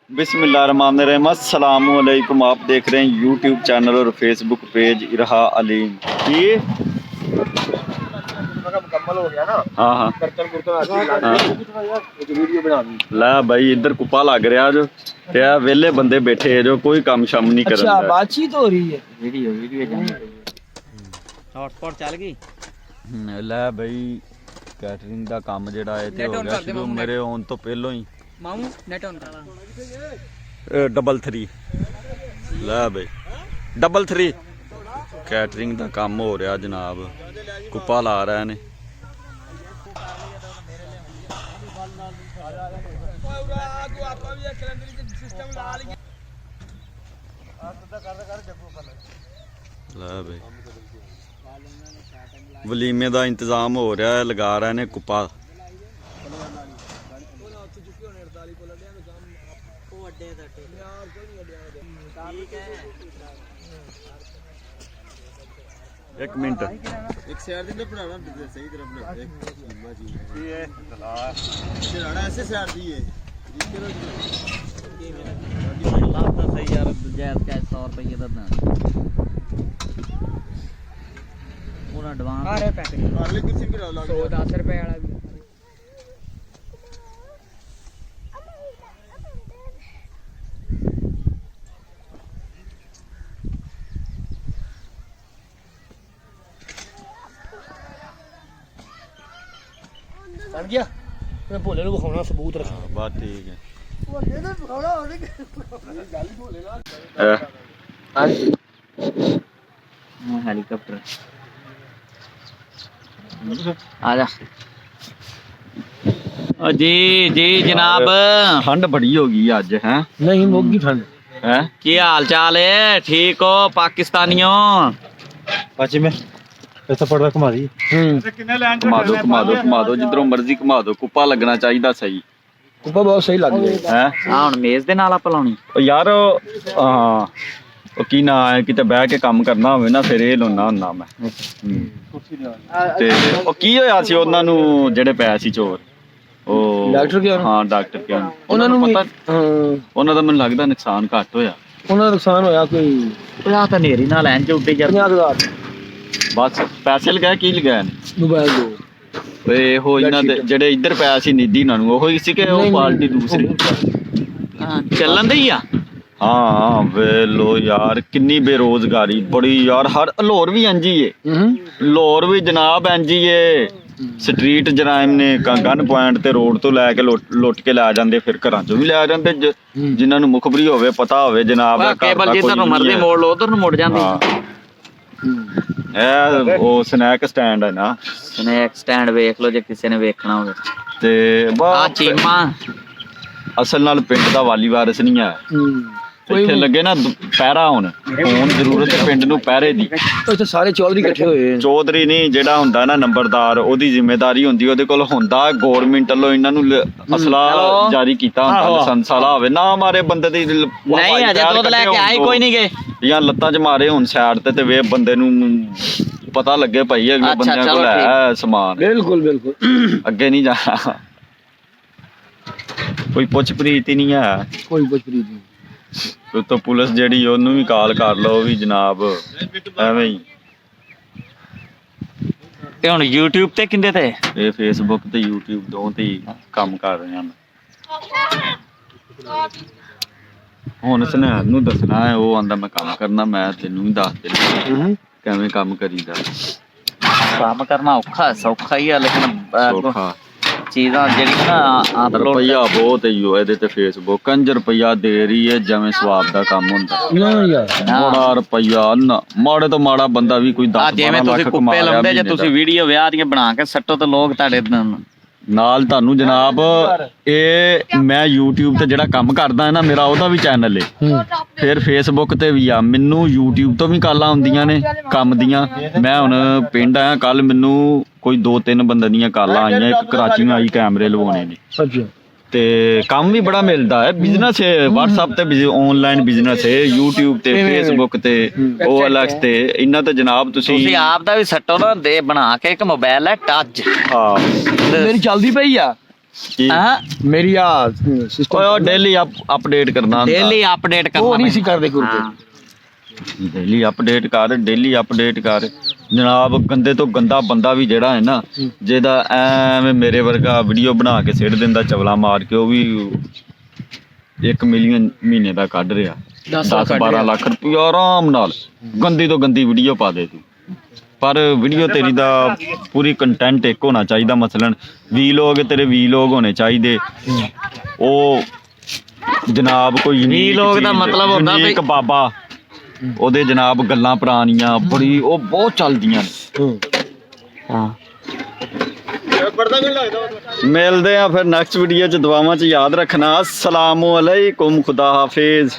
बिस्मिल्लाहिर्रहमानिर्रहीम। अस्सलाम वालेकुम। आप देख रहे हैं यूट्यूब चैनल और फेसबुक पेज इरहा अलीम। ये मुकम्मल हो गया ना। हाँ हाँ ला भाई इधर कुप्पा लग रहा जो ते वेले बंदे बैठे है जो कोई काम शम नहीं कर रहा। अच्छा बातचीत हो रही है। वीडियो हॉटस्पॉट चल गई। ला भाई कैटरिंग दा काम जेड़ा है ते हो गया शुरू मेरे आउण तो पहलों ही। मामू नेट ऑन कर। 333 ला भाई 333 कैटरिंग दा काम हो रहा जनाब। कुप्पा ला रहे ने। ला भाई वलीमे का इंतजाम हो रहा है, लगा रहे ने कुप्पा। एक मिनट एक साइड दी बनाना सही तरह बना एक लंबा जी ये दलाल चढ़ाना ऐसे साइड दी है लाभ तो सही यार जायज क्या 100 रुपए का ना पूरा एडवांस अरे पैकेट अगली कुर्सी पे लगा 110 रुपए वाला भी बन गया। मैं भोले को खाना सबूत रखा। बात ठीक है। भोले ने खाना होने गाली भोले ना हां हेलीकॉप्टर आजा। जी जी जनाब ठंड बड़ी होगी आज है। नहीं मोगी ठंड है की हाल चाल है? ठीक हो पाकिस्तानियों? पाची में ऐसा पड़ रहा कमा दी घुमा दो जिधरों मर्जी घुमा दो। कुप्पा लगना चाहिए सही। कुप्पा बहुत सही लग गया है हां हुन मेज दे नाल आप लाउणी यार। हाँ की ना है किते बह के काम करना होवे ना फिर ਇਹ ਲਾਉਣਾ ਹੁੰਦਾ ਮੈਂ। ਤੇ ਉਹ ਕੀ ਹੋਇਆ ਸੀ ਉਹਨਾਂ ਨੂੰ ਜਿਹੜੇ ਪਏ ਸੀ ਚੋਰ? ਉਹ ਡਾਕਟਰ ਕਿਹਾ? ਹਾਂ ਡਾਕਟਰ ਕਿਹਾ। ਉਹਨਾਂ ਨੂੰ ਪਤਾ ਹਾਂ ਉਹਨਾਂ ਦਾ ਮੈਨੂੰ ਲੱਗਦਾ ਨੁਕਸਾਨ ਘੱਟ ਹੋਇਆ। ਉਹਨਾਂ ਦਾ ਨੁਕਸਾਨ ਹੋਇਆ ਕੋਈ 50 ਤਾਂ ਨੇਰੀ ਨਾਲ ਐਂ ਚ ਉੱਡੇ ਯਾਰ 50,000 ਬਸ ਪੈਸੇ ਲਗਾਏ ਕੀ ਲਗਾਏ ਨੇ? ਮੋਬਾਈਲ ਦੋ ਓਏ ਉਹ ਇਹਨਾਂ ਦੇ ਜਿਹੜੇ ਇੱਧਰ ਪਿਆ ਸੀ ਨਿੱਧੀ ਉਹਨਾਂ ਨੂੰ ਉਹੀ ਸੀ ਕਿ ਉਹ ਪਾਰਟੀ ਦੂਸਰੀ? ਚੱਲਣ ਦੇ ਹੀ ਆ। ਹਾਂ ਵੇਲੋ ਯਾਰ ਕਿੰਨੀ ਬੇਰੋਜ਼ਗਾਰੀ ਬੜੀ ਯਾਰ। ਹਰ ਲਾਹੌਰ ਵੀ ਇੰਝ ਹੀ ਏ। ਲਾਹੌਰ ਵੀ ਜਨਾਬ ਇੰਝ ਹੀ ਏ। ਸਟਰੀਟ ਜਰਾਇਮ ਨੇ ਗਨ ਪੁਆਇੰਟ ਤੇ ਰੋਡ ਤੋਂ ਲੈ ਕੇ ਲੁੱਟ ਕੇ ਲੈ ਜਾਂਦੇ ਫਿਰ ਘਰਾਂ ਚੋਂ ਵੀ ਲੈ ਜਾਂਦੇ ਜਿਨ੍ਹਾਂ ਨੂੰ ਮੁਖਬਰੀ ਹੋਵੇ ਪਤਾ ਹੋਵੇ ਜਨਾਬ। ਕੇਬਲ ਜਿੱਧਰ ਨੂੰ ਮਰਜ਼ੀ ਮੋੜ ਲਓ ਉਧਰ ਨੂੰ ਮੁੜ ਜਾਂਦੀ। ਇਹ ਉਹ ਸਨੈਕ ਸਟੈਂਡ ਹੈ ਨਾ। ਸਨੈਕ ਸਟੈਂਡ ਵੇਖ ਲਓ ਜੇ ਕਿਸੇ ਨੇ ਵੇਖਣਾ ਹੋਵੇ ਤੇ ਆ ਚੀਮਾ ਅਸਲ ਨਾਲ ਪਿੰਡ ਦਾ ਵਾਲੀ ਵਾਰਿਸ ਨਹੀਂ ਹੈ। ਇੱਥੇ ਲੱਗੇ ਨਾ ਪਹਿਰਾ ਹੁਣ ਜ਼ਰੂਰਤ ਹੈ ਪਿੰਡ ਨੂੰ ਪਹਿਰੇ ਦੀ। ਇੱਥੇ ਸਾਰੇ ਚੌਧਰੀ ਇਕੱਠੇ ਹੋਏ। ਚੌਧਰੀ ਨਹੀਂ ਜਿਹੜਾ ਹੁੰਦਾ ਨਾ ਨੰਬਰਦਾਰ ਉਹਦੀ ਜ਼ਿੰਮੇਵਾਰੀ ਹੁੰਦੀ ਉਹਦੇ ਕੋਲ ਹੁੰਦਾ ਗੌਰਮੈਂਟ ਵੱਲੋਂ ਇਹਨਾਂ ਨੂੰ ਅਸਲਾ ਜਾਰੀ ਕੀਤਾ ਹੁੰਦਾ ਲਾਇਸੈਂਸ ਵਾਲਾ ਹੋਵੇ ਨਾ ਮਾਰੇ ਬੰਦੇ ਦੀ ਨਹੀਂ ਅਜੇ ਦੁੱਧ ਲੈ ਕੇ ਆਏ ਕੋਈ ਨਹੀਂ ਗਏ ਜਾਂ ਲੱਤਾਂ 'ਚ ਮਾਰੇ ਹੁਣ ਸਾਈਡ ਤੇ ਵੇ ਬੰਦੇ ਨੂੰ ਪਤਾ ਲੱਗੇ ਭਾਈ ਅਗਲੇ ਬੰਦਿਆਂ ਕੋਲ ਹੈ ਸਮਾਨ। ਬਿਲਕੁਲ ਬਿਲਕੁਲ ਅੱਗੇ ਨਹੀਂ ਜਾਣਾ। ਕੋਈ ਪੁੱਛ ਪ੍ਰੀਤ ਹੀ ਨਹੀਂ ਹੈ। ਕੋਈ ਪੁੱਛ ਪ੍ਰੀਤ ਨਹੀਂ। ਉਤੋਂ ਪੁਲਿਸ ਜਿਹੜੀ ਉਹਨੂੰ ਵੀ ਕਾਲ ਕਰ ਲਓ ਵੀ ਜਨਾਬ ਐਵੇਂ ਹੀ। ਤੇ ਹੁਣ YouTube ਤੇ ਕਿੰਦੇ ਤੇ? ਇਹ ਫੇਸਬੁੱਕ ਤੇ YouTube ਦੋਵਾਂ ਤੇ ਹੀ ਕੰਮ ਕਰ ਰਹੇ ਹਨ। ਹੁਣ ਸੁਨੈਣ ਨੂੰ ਦੱਸਣਾ ਹੈ ਉਹ ਆਂਦਾ ਮੈਂ ਕੰਮ ਕਰਨਾ। ਮੈਂ ਤੈਨੂੰ ਵੀ ਦੱਸ ਦੇਣਾ ਕਿਵੇਂ ਕੰਮ ਕਰੀਦਾ। ਕੰਮ ਕਰਨਾ ਔਖਾ ਸੌਖਾ ਹੀ ਆ ਲੇਕਿਨ ਸੌਖਾ ਚੀਜ਼ਾਂ ਜਿਹੜੀਆਂ ਨਾ ਰੁਪਈਆ ਬਹੁਤ ਹੈ ਇਹਦੇ ਤੇ ਫੇਸਬੁੱਕ 5 ਰੁਪਈਆ ਦੇ ਰਹੀ ਹੈ ਜਿਵੇਂ ਸਵਾਬ ਦਾ ਕੰਮ ਹੁੰਦਾ। ਬੜਾ ਰੁਪਈਆ ਨਾ ਮਾੜੇ ਤੋਂ ਮਾੜਾ ਬੰਦਾ ਵੀ ਕੋਈ 10 ਜਿਵੇਂ ਤੁਸੀਂ ਕੁੱਪੇ ਲਾਉਂਦੇ ਜੇ ਤੁਸੀਂ ਵੀਡੀਓ ਵਿਆਹ ਦੀਆਂ ਬਣਾ ਕੇ ਸੱਟੋ ਤੇ ਲੋਕ ਤੁਹਾਡੇ ਨਾਲ ਤੁਹਾਨੂੰ ਜਨਾਬ ਇਹ ਮੈਂ YouTube ਤੇ ਜਿਹੜਾ ਕੰਮ ਕਰਦਾ ਹੈ ਨਾ ਮੇਰਾ ਉਹਦਾ ਵੀ ਚੈਨਲ ਹੈ। ਫਿਰ ਫੇਸਬੁੱਕ ਤੇ ਵੀ ਆ। ਮੈਨੂੰ YouTube ਤੋਂ ਵੀ ਕਾਲਾਂ ਆਉਂਦੀਆਂ ਨੇ ਕੰਮ ਦੀਆਂ। ਮੈਂ ਹੁਣ ਪਿੰਡ ਆਇਆ ਕੱਲ ਮੈਨੂੰ ਕੋਈ 2-3 ਬੰਦੇ ਦੀਆਂ ਕਾਲਾਂ ਆਈਆਂ। ਇੱਕ ਕਰਾਚੀ ਨੂੰ ਆਈ ਕੈਮਰੇ ਲਵਾਉਣੇ ਨੇ। ਤੇ ਕੰਮ ਵੀ ਬੜਾ ਮਿਲਦਾ ਹੈ। ਬਿਜ਼ਨਸ ਹੈ WhatsApp ਤੇ ਆਨਲਾਈਨ ਬਿਜ਼ਨਸ ਹੈ YouTube ਤੇ Facebook ਤੇ OLX ਤੇ ਇਹਨਾਂ ਤੇ ਜਨਾਬ ਤੁਸੀਂ ਆਪ ਦਾ ਵੀ ਸੱਟੋ ਨਾ ਦੇ ਬਣਾ ਕੇ ਇੱਕ ਮੋਬਾਈਲ ਹੈ ਟੱਚ। ਹਾਂ ਮੇਰੀ ਚੱਲਦੀ ਪਈ ਆ ਹਾਂ ਮੇਰੀ ਆ ਸਿਸਟਮ ਓਏ ਉਹ ਡੇਲੀ ਅਪਡੇਟ ਕਰਨਾ ਹੁੰਦਾ। ਡੇਲੀ ਅਪਡੇਟ ਕਰਨਾ ਉਹ ਨਹੀਂ ਸੀ ਕਰਦੇ ਹਾਂ। ਕਰਦੇ ਡੇਲੀ ਅਪਡੇਟ ਕਰ ਜਨਾਬ। ਗੰਦੇ ਤੋਂ ਗੰਦਾ ਬੰਦਾ ਵੀ ਜਿਹੜਾ ਹੈ ਨਾ, ਜਿਹਦਾ ਐਵੇਂ ਮੇਰੇ ਵਰਗਾ ਵੀਡੀਓ ਬਣਾ ਕੇ ਸਿੱਟ ਦਿੰਦਾ ਚਵਲਾ ਮਾਰ ਕੇ, ਉਹ ਵੀ 1 ਮਿਲੀਅਨ ਮਹੀਨੇ ਦਾ ਕੱਢ ਰਿਹਾ, 10-12 ਲੱਖ ਰੁਪਇਆ ਆਰਾਮ ਨਾਲ। ਗੰਦੀ ਤੋਂ ਗੰਦੀ ਵੀਡੀਓ ਪਾ ਦੇ ਤੂੰ, ਪਰ ਵੀਡੀਓ ਤੇਰੀ ਦਾ ਪੂਰੀ ਕੰਟੈਂਟ ਇੱਕ ਹੋਣਾ ਚਾਹੀਦਾ। ਮਸਲਨ ਵੀਲੋਗ, ਤੇਰੇ ਵੀਲੋਗ ਹੋਣੇ ਚਾਹੀਦੇ। ਉਹ ਜਨਾਬ ਕੋਈ Vlog ਦਾ ਮਤਲਬ ਹੁੰਦਾ ਵੀ- ਇੱਕ ਬਾਬਾ, ਉਹਦੇ ਜਨਾਬ ਗੱਲਾਂ ਪੁਰਾਣੀਆਂ ਬੜੀ, ਉਹ ਬਹੁਤ ਚੱਲਦੀਆਂ ਨੇ। ਹਾਂ ਪਰਦਾ ਕਿਉਂ ਲੱਗਦਾ? ਮਿਲਦੇ ਆ ਫਿਰ ਨੈਕਸਟ ਵੀਡੀਓ ਚ। ਦੁਆਵਾਂ ਚ ਯਾਦ ਰੱਖਣਾ। ਅਸਲਾਮੁਅਲੈਕੁਮ, ਖੁਦਾ ਹਾਫਿਜ਼।